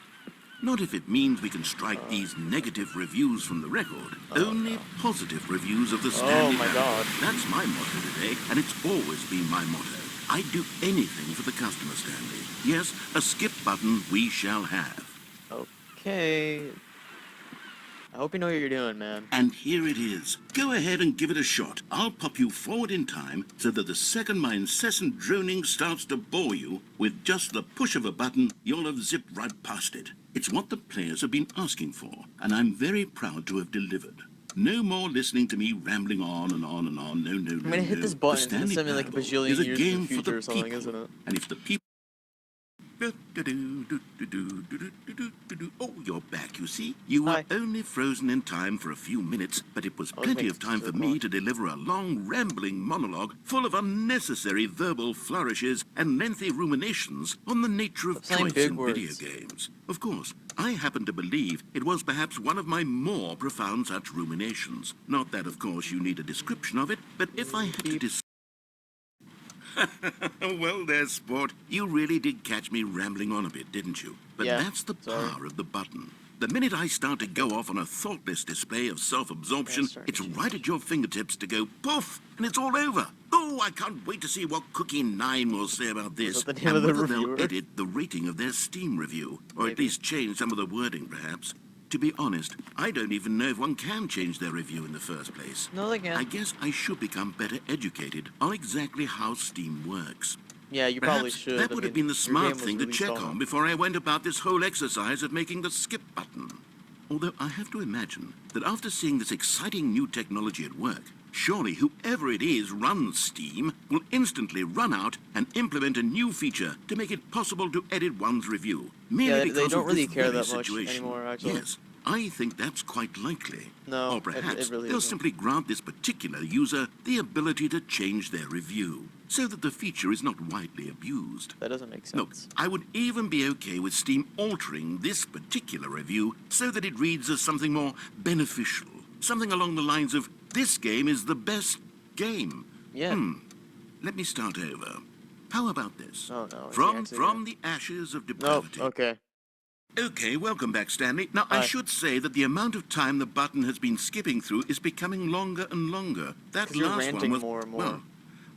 Not if it means we can strike these negative reviews from the record. Only positive reviews of the Stanley my Parable. God. That's my motto today, and it's always been my motto. I'd do anything for the customer, Stanley. Yes, a skip button we shall have. Okay. I hope you know what you're doing, man. And here it is. Go ahead and give it a shot. I'll pop you forward in time so that the second my incessant droning starts to bore you, with just the push of a button, you'll have zipped right past it. It's what the players have been asking for, and I'm very proud to have delivered. No more listening to me rambling on and on and on. No, no, no, I'm gonna hit no. this The button. It's gonna Stanley send me like a Parable bajillion is a years game in the for future the or something, people. isn't it? And if the people... Oh, you're back, you see? You were Hi. only frozen in time for a few minutes, but it was I was plenty making of time for circle. me to deliver a long, rambling monologue full of unnecessary verbal flourishes and lengthy ruminations on the nature of Stop saying choice big in words. video games. Of course, I happen to believe it was perhaps one of my more profound such ruminations. Not that, of course, you need a description of it, but if I had to Beep. Well, there, sport. You really did catch me rambling on a bit, didn't you? But Yeah, that's the sorry. power of the button. The minute I start to go off on a thoughtless display of self-absorption, Yeah, it's sorry. right at your fingertips to go poof, and it's all over. Oh, I can't wait to see what Cookie 9 will say about this. Is that the name and of the whether reviewer? they'll edit the rating of their Steam review, or at Maybe. least change some of the wording, perhaps. To be honest, I don't even know if one can change their review in the first place. No, they I can't. guess I should become better educated on exactly how Steam works. Yeah, you probably Perhaps should. that I would have mean, been the your smart game was thing to released check on before I went about this whole exercise of making the skip button. Although I have to imagine that after seeing this exciting new technology at work, surely whoever it is runs Steam will instantly run out and implement a new feature to make it possible to edit one's review. Merely Yeah, they because don't of really this care very that much situation. anymore, actually. Yes, I think that's quite likely. No, Or perhaps it really they'll isn't. simply grant this particular user the ability to change their review, so that the feature is not widely abused. That doesn't make Look, sense. I would even be okay with Steam altering this particular review so that it reads as something more beneficial. Something along the lines of, this game is the best game. Yeah. Let me start over. How about this? Oh, no. From the ashes of Nope. depravity. Okay. Okay, welcome back, Stanley. Now, I Hi. should say that the amount of time the button has been skipping through is becoming longer and longer. That 'Cause you're last one ranting was, more and more. well,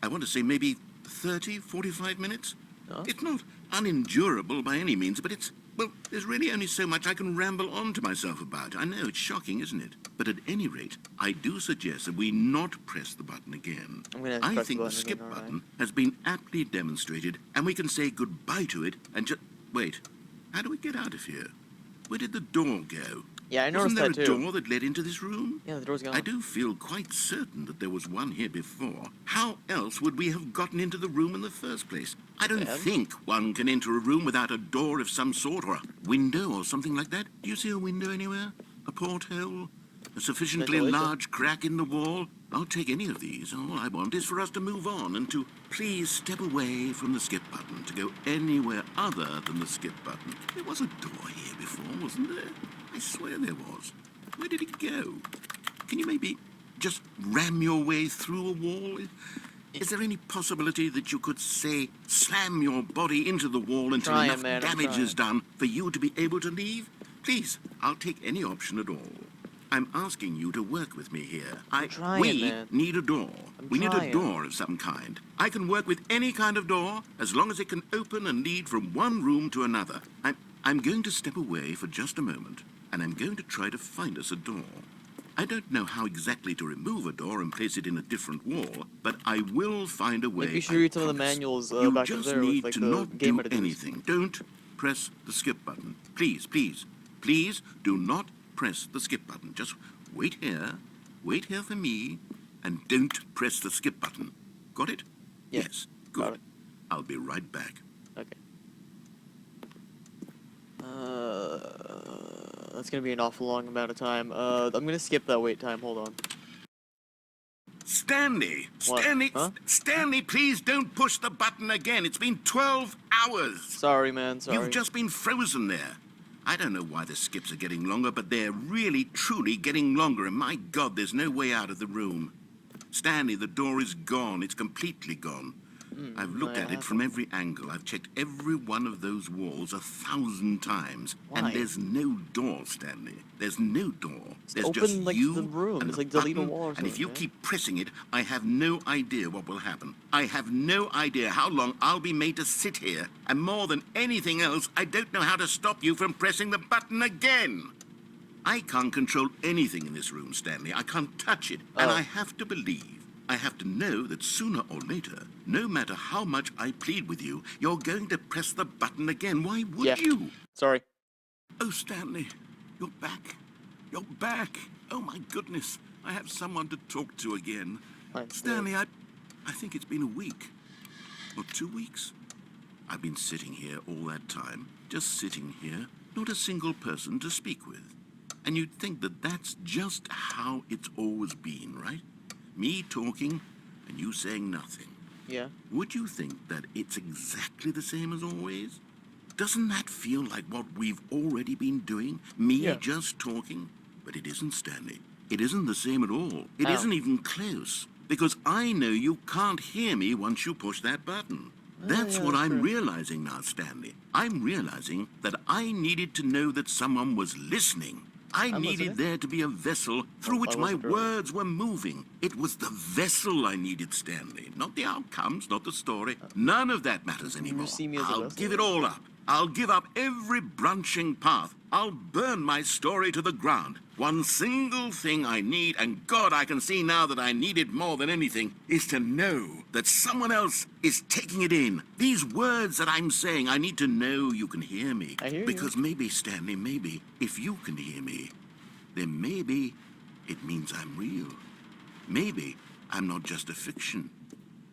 I want to say maybe 30, 45 minutes? Huh? It's not unendurable by any means, but well, there's really only so much I can ramble on to myself about. I know, it's shocking, isn't it? But at any rate, I do suggest that we not press the button again. I'm gonna I press think the the button skip again, alright. button has been aptly demonstrated, and we can say goodbye to it and just... Wait, how do we get out of here? Where did the door go? Yeah, I noticed Wasn't there that a too. door that led into this room? Yeah, the door's gone. I do feel quite certain that there was one here before. How else would we have gotten into the room in the first place? I don't Yeah. think one can enter a room without a door of some sort, or a window or something like that. Do you see a window anywhere? A porthole? A sufficiently Ventilation. large crack in the wall? I'll take any of these. All I want is for us to move on and to please step away from the skip button, to go anywhere other than the skip button. There was a door here before, wasn't there? I swear there was. Where did it go? Can you maybe just ram your way through a wall? Is there any possibility that you could, say, slam your body into the wall until Trying, enough man, I'm damage is trying. done for you to be able to leave? Please, I'll take any option at all. I'm asking you to work with me here. trying, we man. need a door. I'm We need a trying. door of some kind. I can work with any kind of door as long as it can open and lead from one room to another. I'm going to step away for just a moment, and I'm going to try to find us a door. I don't know how exactly to remove a door and place it in a different wall, but I will find a way. Maybe you should I read some of the promise. manuals You back up just there with, need like, to the not game do editors. anything. Don't press the skip button. Please, please, please do not press the skip button. Just wait here for me, and don't press the skip button. Got it? Yeah, Yes, got good. it. I'll be right back. Okay. That's gonna be an awful long amount of time. I'm gonna skip that wait time. Hold on. Stanley! What? Stanley! Huh? Stanley, please don't push the button again. It's been 12 hours. Sorry, man. Sorry. You've just been frozen there. I don't know why the skips are getting longer, but they're really, truly getting longer, and my God, there's no way out of the room. Stanley, the door is gone. It's completely gone. I've looked at it from every angle. I've checked every one of those walls 1,000 times. Why? And there's no door, Stanley. There's no door. There's open, just like, you the room. and It's the like delete a button, wall or and if something, you man. keep pressing it, I have no idea what will happen. I have no idea how long I'll be made to sit here. And more than anything else, I don't know how to stop you from pressing the button again. I can't control anything in this room, Stanley. I can't touch it. And Oh. I have to believe, I have to know that sooner or later, no matter how much I plead with you, you're going to press the button again. Why would Yeah. you? Sorry. Oh, Stanley, you're back. You're back. Oh, my goodness. I have someone to talk to again. I'm Stanley, I think it's been a week. Or 2 weeks. I've been sitting here all that time. Just sitting here. Not a single person to speak with. And you'd think that that's just how it's always been, right? Me talking and you saying nothing. Yeah. Would you think that it's exactly the same as always? Doesn't that feel like what we've already been doing? Me Yeah. just talking? But it isn't, Stanley. It isn't the same at all. It How? isn't even close. because I know you can't hear me once you push that button. That's yeah, what that's I'm true. realizing now, Stanley. I'm realizing that I needed to know that someone was listening. I I'm needed listening. there to be a vessel through I which my wasn't earlier. words were moving. It was the vessel I needed, Stanley. Not the outcomes, not the story. None of that matters anymore. see me as a I'll vessel? give it all up. I'll give up every branching path. I'll burn my story to the ground. One single thing I need, and God, I can see now that I need it more than anything, is to know that someone else is taking it in. These words that I'm saying, I need to know you can hear me. I hear you. Because maybe, Stanley, maybe, if you can hear me, then maybe it means I'm real. Maybe I'm not just a fiction.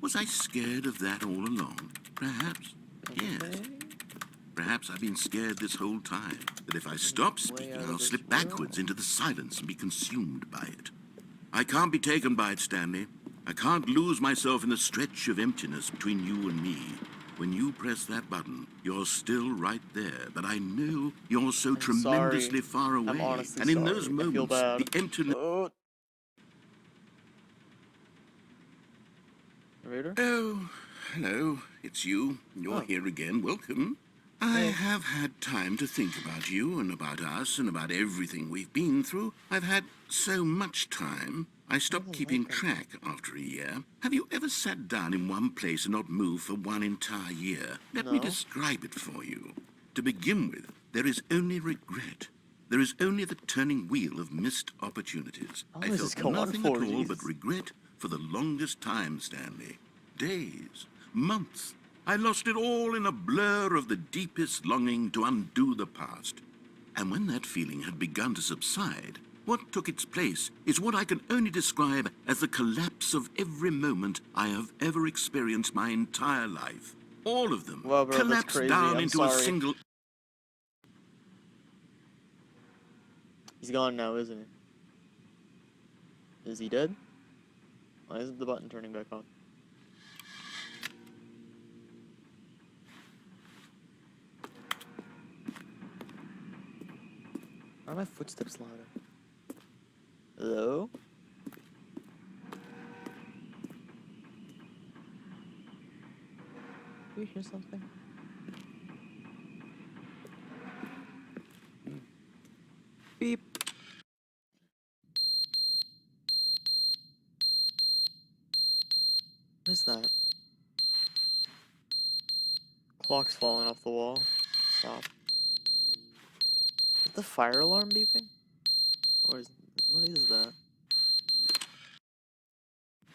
Was I scared of that all along? Perhaps. Yes. Okay. Perhaps I've been scared this whole time, that if I stop Way speaking, out of I'll this slip world. backwards into the silence and be consumed by it. I can't be taken by it, Stanley. I can't lose myself in the stretch of emptiness between you and me. When you press that button, you're still right there, but I know you're so tremendously far away. I'm honestly and in sorry. those I feel moments, bad. the emptiness... Oh. Narrator? Oh, hello. It's you. You're Oh. here again. Welcome. I Hey. have had time to think about you and about us and about everything we've been through. I've had so much time. I stopped keeping track after a year. Have you ever sat down in one place and not moved for one entire year? Let me No. describe it for you. To begin with, there is only regret. There is only the turning wheel of missed opportunities. How I long does this felt go on nothing for? at all Jesus. but regret for the longest time, Stanley. Days, months. I lost it all in a blur of the deepest longing to undo the past. And when that feeling had begun to subside, what took its place is what I can only describe as the collapse of every moment I have ever experienced my entire life. All of them Wow, bro, that's collapsed crazy. down I'm into a sorry. single... He's gone now, isn't he? Is he dead? Why isn't the button turning back on? Why are my footsteps louder? Hello? Do you hear something? Beep. What is that? Clock's falling off the wall. Stop. Is the fire alarm beeping? Or is... what is that?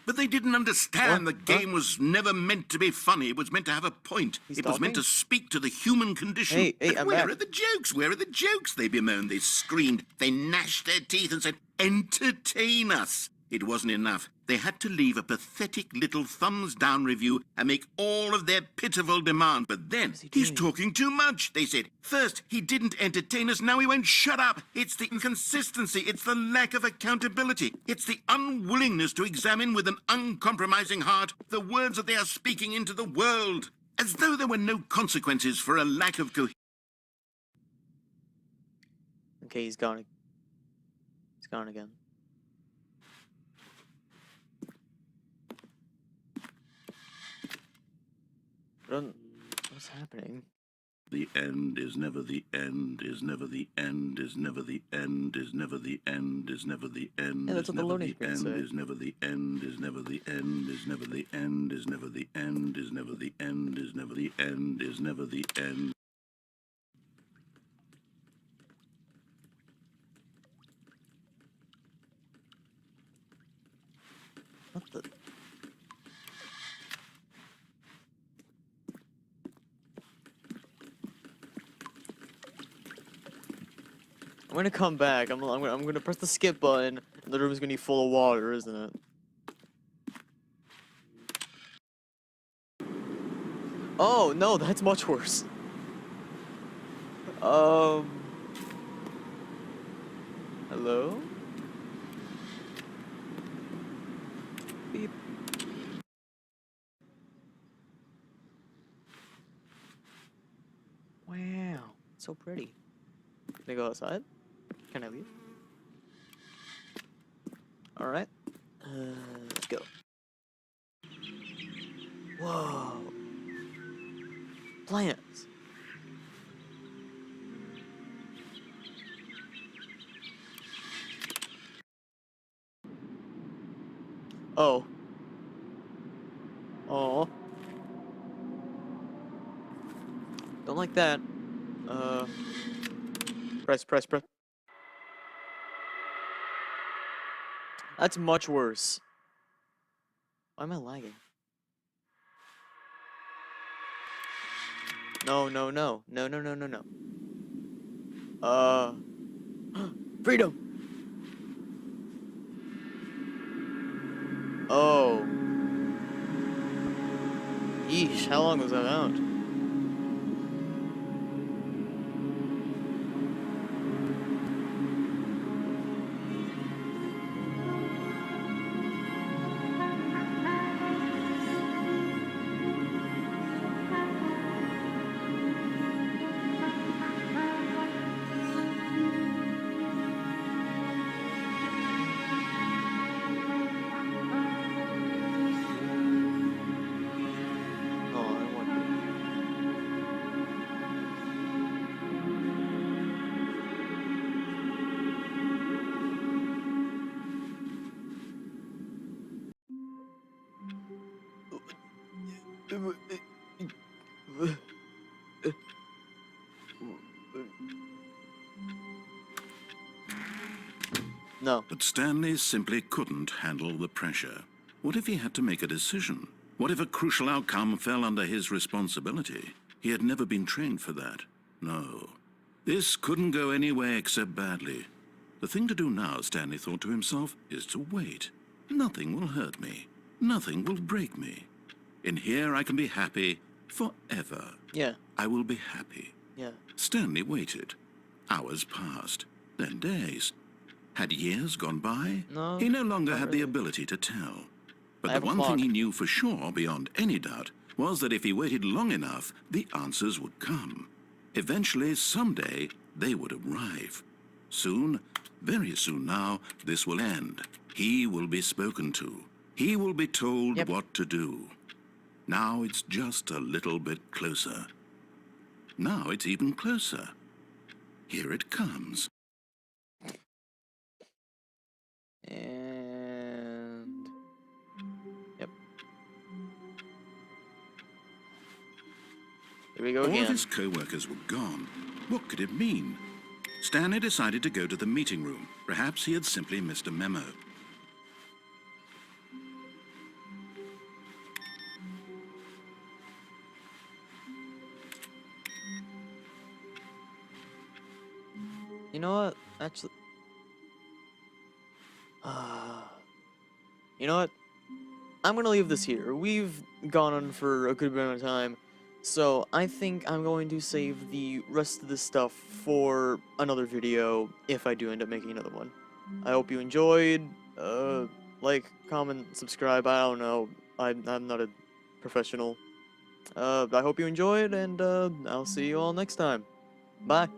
But they didn't understand What? the game was never meant to be funny. It was meant to have a point. He's It was meant talking? to speak to the human condition. Hey, But I'm where back. are the jokes? Where are the jokes? They bemoaned, they screamed, they gnashed their teeth and said, entertain us. It wasn't enough. They had to leave a pathetic little thumbs-down review and make all of their pitiful demand. But then, is he he's doing? talking too much, they said. First, he didn't entertain us, now he won't shut up. It's the inconsistency, it's the lack of accountability. It's the unwillingness to examine with an uncompromising heart the words that they are speaking into the world. As though there were no consequences for a lack of coherence. Okay, he's gone. He's gone again. What's happening? The end is never the end, is never the end, is never the end, is never the end, is never the end, Yeah, that's is what the never loading the screens end, say. is never the end, is never the end, is never the end, is never the end, is never the end, is never the end, is never the end. What the? I'm gonna come back. I'm gonna press the skip button. And the room's gonna be full of water, isn't it? Oh no, that's much worse. Hello? Beep. Wow, so pretty. Can I go outside? Can I leave? Alright. Let's go. Whoa. Plants. Oh. Oh. Don't like that. Press. That's much worse. Why am I lagging? No. Freedom! Oh. Yeesh, how long was that out? Oh, I wonder. No. But Stanley simply couldn't handle the pressure. What if he had to make a decision? What if a crucial outcome fell under his responsibility? He had never been trained for that. No. This couldn't go any way except badly. The thing to do now, Stanley thought to himself, is to wait. Nothing will hurt me. Nothing will break me. In here I can be happy forever. Yeah. I will be happy. Yeah. Stanley waited. Hours passed, then days. Had years gone by? No, He no longer not had the really. ability to tell. But I the have a one clock. thing he knew for sure, beyond any doubt, was that if he waited long enough, the answers would come. Eventually, someday, they would arrive. Soon, very soon now, this will end. He will be spoken to. He will be told Yep. what to do. Now it's just a little bit closer. Now it's even closer. Here it comes. And... Yep. Here we go All of again. his co-workers were gone. What could it mean? Stanley decided to go to the meeting room. Perhaps he had simply missed a memo. You know what? Actually... You know what? I'm gonna leave this here. We've gone on for a good amount of time, so I think I'm going to save the rest of this stuff for another video if I do end up making another one. I hope you enjoyed. Like, comment, subscribe. I don't know. I'm not a professional. I hope you enjoyed, and I'll see you all next time. Bye.